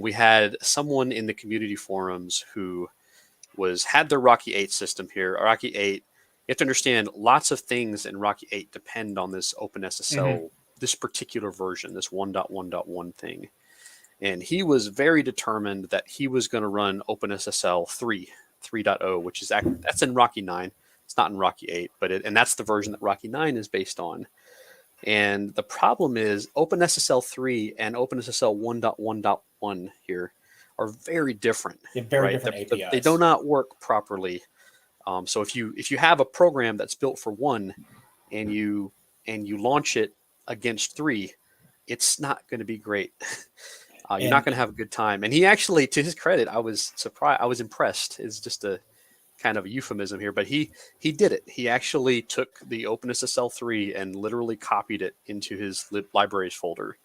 We had someone in the community forums who had their Rocky 8 system here. Rocky 8. You have to understand lots of things in Rocky 8 depend on this OpenSSL, this particular version, this 1.1.1 thing. And he was very determined that he was going to run OpenSSL 3.0, which is that's in Rocky 9. It's not in Rocky 8, and that's the version that Rocky 9 is based on. And the problem is OpenSSL 3 and OpenSSL 1.1.1 here are very different. Very different APIs. They do not work properly. So if you have a program that's built for 1 and you launch it against 3, it's not going to be great. You're not going to have a good time. And he actually, to his credit, I was surprised. I was impressed. It's just a kind of a euphemism here, but he did it. He actually took the OpenSSL 3 and literally copied it into his libraries folder.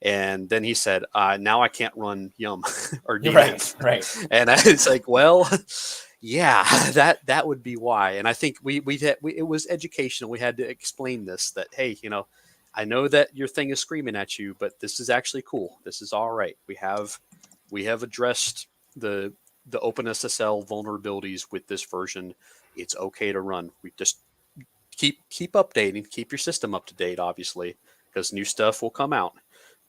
And then he said, now I can't run Yum or DNF. Right. And it's like, well, yeah, that would be why. And I think it was educational. We had to explain this, that, hey, I know that your thing is screaming at you, but this is actually cool. This is all right. We have addressed the OpenSSL vulnerabilities with this version. It's okay to run. We just keep updating, keep your system up to date, obviously, because new stuff will come out.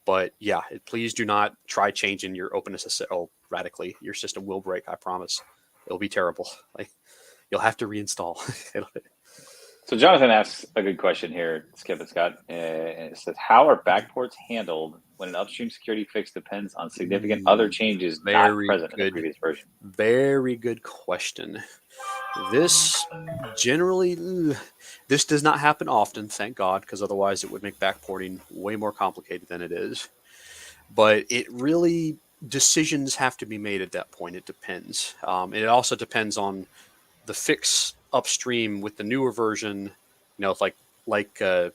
But yeah, please do not try changing your OpenSSL radically. Your system will break, I promise. It'll be terrible. you'll have to reinstall. So Jonathan asks a good question here, Skip and Scott. It says, how are backports handled when an upstream security fix depends on significant other changes not present in the previous version? Very good question. This generally, this does not happen often, thank God, because otherwise it would make backporting way more complicated than it is. But it really, decisions have to be made at that point. It depends. It also depends on the fix upstream with the newer version. Like Scott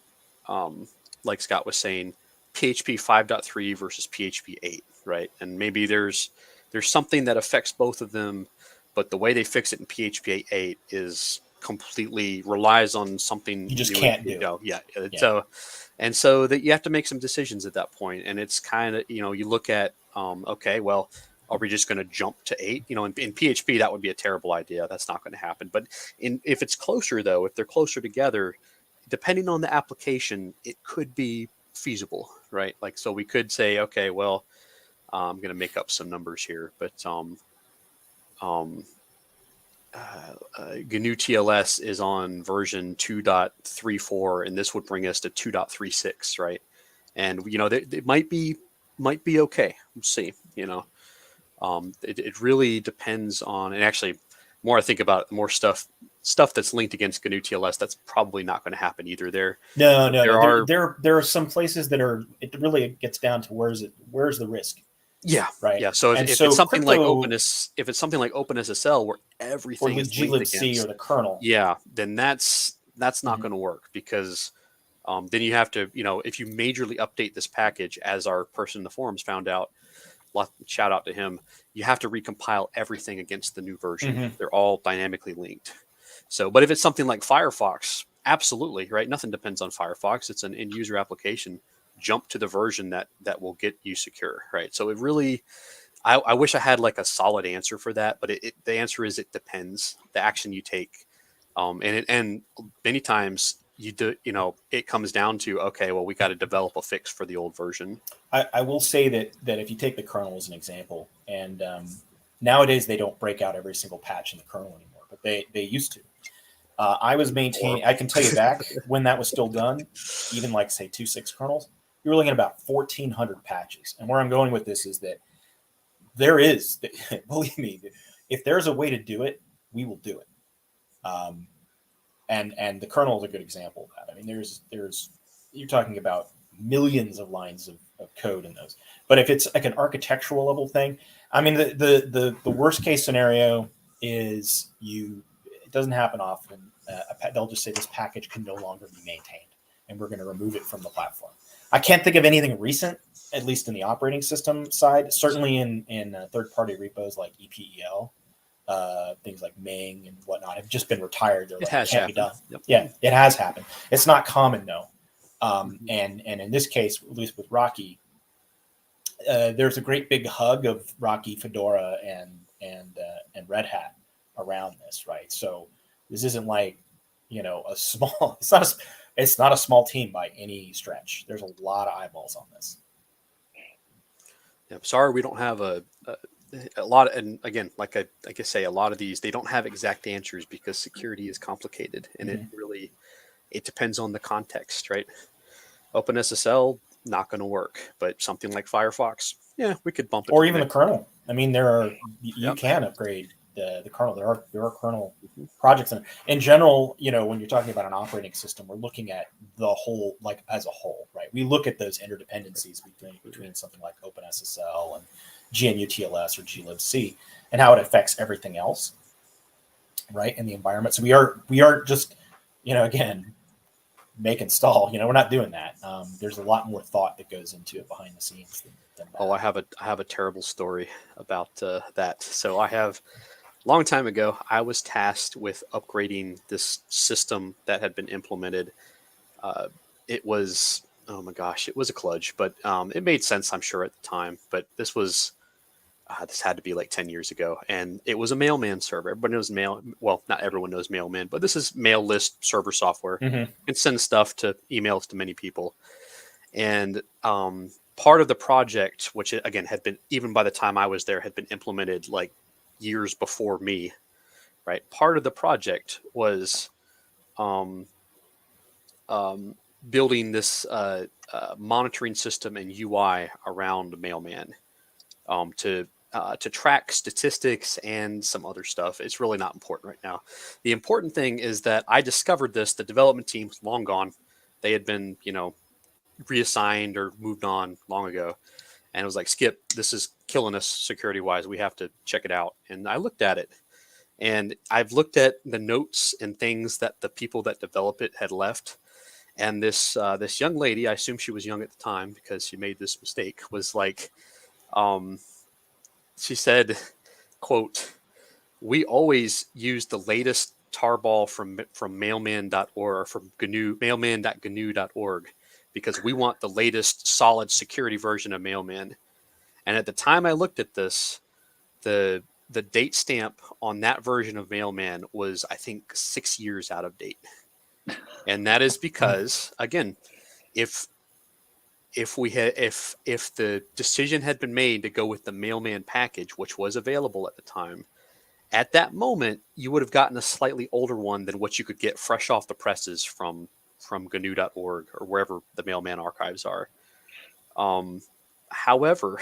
was saying, PHP 5.3 versus PHP 8, right? And maybe there's something that affects both of them, but the way they fix it in PHP 8 is completely relies on something you just can't do. Yeah. So that you have to make some decisions at that point, and it's kind of you look at okay, well, are we just going to jump to 8? In PHP that would be a terrible idea. That's not going to happen. But if it's closer though, if they're closer together, depending on the application, it could be feasible, right? Like, so we could say, okay, well, I'm going to make up some numbers here, but GNU TLS is on version 2.34, and this would bring us to 2.36, right? And it might be okay. We'll see. It really depends on, and actually, the more I think about it, the more stuff that's linked against GNU TLS, that's probably not going to happen either. There are some places that are. It really gets down to where's the risk. Yeah. Right. Yeah. So if it's something like OpenSSL where everything is linked glibc or the kernel, then that's not going to work, because then you have to, if you majorly update this package, as our person in the forums found out, shout out to him, you have to recompile everything against the new version. They're all dynamically linked. So, but if it's something like Firefox, absolutely, right? Nothing depends on Firefox. It's an end user application. Jump to the version that will get you secure, right? So it really, I wish I had like a solid answer for that, but the answer is it depends. The action you take, and many times you do, it comes down to, okay, well, we got to develop a fix for the old version. I will say that if you take the kernel as an example, and nowadays they don't break out every single patch in the kernel anymore, but they used to. I was maintaining, I can tell you back when that was still done, even like say 2.6 kernels, you were looking at about 1,400 patches. And where I'm going with this is that there is, believe me, if there's a way to do it, we will do it. And the kernel is a good example of that. I mean, there's you're talking about millions of lines of code in those. But if it's like an architectural level thing, I mean, the worst case scenario is it doesn't happen often. They'll just say this package can no longer be maintained, and we're going to remove it from the platform. I can't think of anything recent, at least in the operating system side. Certainly in third-party repos like EPEL, things like Ming and whatnot have just been retired. They're can't be done. Yep. Yeah, it has happened. It's not common though. And in this case, at least with Rocky, there's a great big hug of Rocky, Fedora, and Red Hat around this, right? So this isn't like a small. It's not a small team by any stretch. There's a lot of eyeballs on this. Yeah, sorry, we don't have a lot. And again, like I say, a lot of these, they don't have exact answers because security is complicated, and it depends on the context, right? OpenSSL, not going to work, but something like Firefox, yeah, we could bump it. Or even the kernel. I mean, you can upgrade the kernel. There are kernel projects in general. When you're talking about an operating system, we're looking at the whole, like as a whole, right? We look at those interdependencies between something like OpenSSL and GNU TLS or glibc, and how it affects everything else, right, in the environment. So we aren't just again make install. We're not doing that. There's a lot more thought that goes into it behind the scenes than that. Oh, I have a terrible story about that. So long time ago, I was tasked with upgrading this system that had been implemented. It was, oh my gosh, it was a kludge, but it made sense, I'm sure, at the time. But this had to be like 10 years ago, and it was a mailman server. Everybody knows mail. Well, not everyone knows mailman, but this is mail list server software. And send stuff to emails to many people. And part of the project, which again had been, even by the time I was there, had been implemented like years before me, right? Part of the project was building this monitoring system and UI around Mailman to track statistics and some other stuff. It's really not important right now. The important thing is that I discovered this. The development team was long gone. They had been, reassigned or moved on long ago. And it was like, Skip, this is killing us security wise. We have to check it out. And I looked at it, and I've looked at the notes and things that the people that develop it had left. And this young lady, I assume she was young at the time because she made this mistake, was like, she said, quote, "We always use the latest tarball from mailman.org or from mailman.gnu.org because we want the latest solid security version of Mailman." And at the time I looked at this, the date stamp on that version of Mailman was, I think, 6 years out of date. And that is because, again, if the decision had been made to go with the Mailman package, which was available at the time, at that moment you would have gotten a slightly older one than what you could get fresh off the presses from GNU.org or wherever the Mailman archives are. However,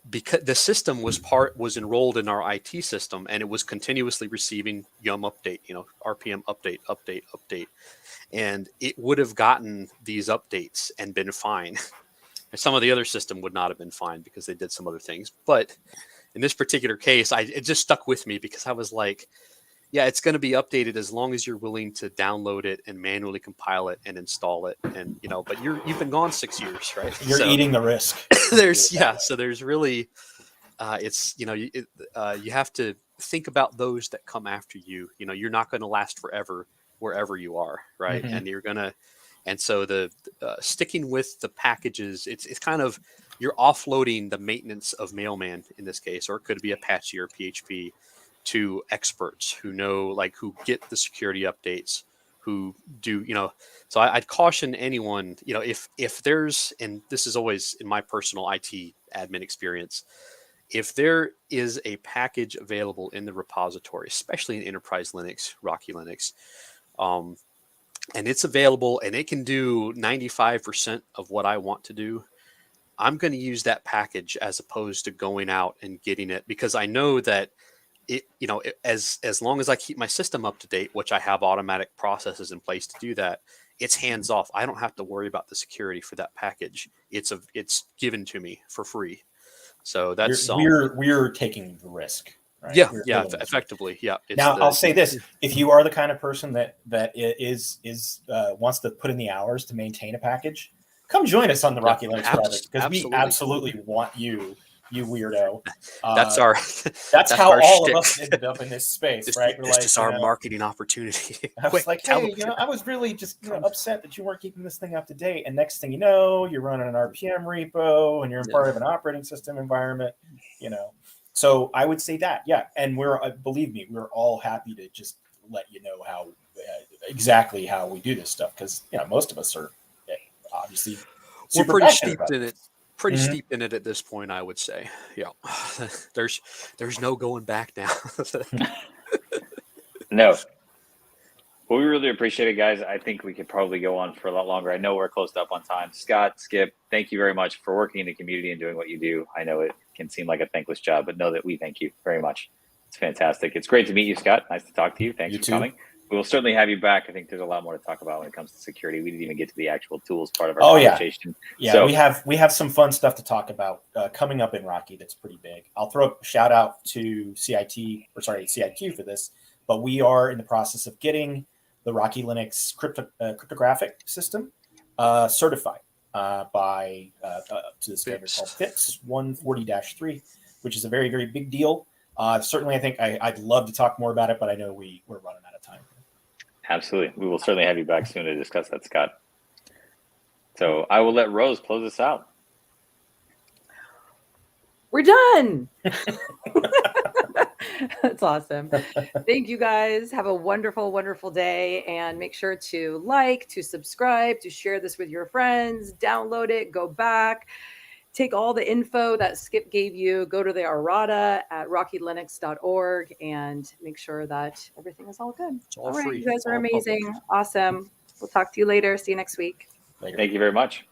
because the system was enrolled in our IT system, and it was continuously receiving yum update, RPM update, and it would have gotten these updates and been fine. And some of the other system would not have been fine because they did some other things. But in this particular case, it just stuck with me because I was like, yeah, it's going to be updated as long as you're willing to download it and manually compile it and install it. And, but you've been gone 6 years, right? You're eating the risk. So there's really, you have to think about those that come after you. You're not going to last forever wherever you are, right? Mm-hmm. And so the sticking with the packages, it's kind of, you're offloading the maintenance of Mailman in this case, or it could be Apache or PHP, to experts who know, who get the security updates, who do, so I'd caution anyone, if there's, and this is always in my personal IT admin experience, if there is a package available in the repository, especially in Enterprise Linux, Rocky Linux, and it's available and it can do 95% of what I want to do, I'm going to use that package as opposed to going out and getting it, because I know that as long as I keep my system up to date, which I have automatic processes in place to do that, it's hands off. I don't have to worry about the security for that package. It's given to me for free. So that's we're taking the risk. Right? Yeah, effectively, yeah. I'll say this: if you are the kind of person that is wants to put in the hours to maintain a package, come join us on the Rocky Linux project, because we absolutely want you weirdo. That's how our all shtick. Of us ended up in this space, right? This is our marketing opportunity. I was like, hey, I was really just upset that you weren't keeping this thing up to date. And next thing you know, you're running an RPM repo and you're part of an operating system environment, So I would say that, yeah. And believe me, we're all happy to just let you know how exactly how we do this stuff, because most of us are obviously we're pretty steeped in it. Pretty steep in it at this point, I would say. Yeah, there's no going back now. No. Well, we really appreciate it, guys. I think we could probably go on for a lot longer. I know we're close up on time. Scott, Skip, thank you very much for working in the community and doing what you do. I know it can seem like a thankless job, but know that we thank you very much. It's fantastic. It's great to meet you, Scott. Nice to talk to you. Thanks for coming. We will certainly have you back. I think there's a lot more to talk about when it comes to security. We didn't even get to the actual tools part of our conversation. Yeah, so, we have some fun stuff to talk about coming up in Rocky that's pretty big. I'll throw a shout out to CIQ for this, but we are in the process of getting the Rocky Linux cryptographic system certified by to the standard called FIPS 140-3, which is a very, very big deal. Certainly, I think I'd love to talk more about it, but I know we're running out of time. Absolutely. We will certainly have you back soon to discuss that, Scott. So I will let Rose close this out. We're done. That's awesome. Thank you, guys. Have a wonderful, wonderful day. And make sure to subscribe, to share this with your friends, download it, go back. take all the info that Skip gave you, go to the Errata at rockylinux.org and make sure that everything is all good. all right, free, you guys are all amazing. public. Awesome. We'll talk to you later. See you next week. Later. Thank you very much.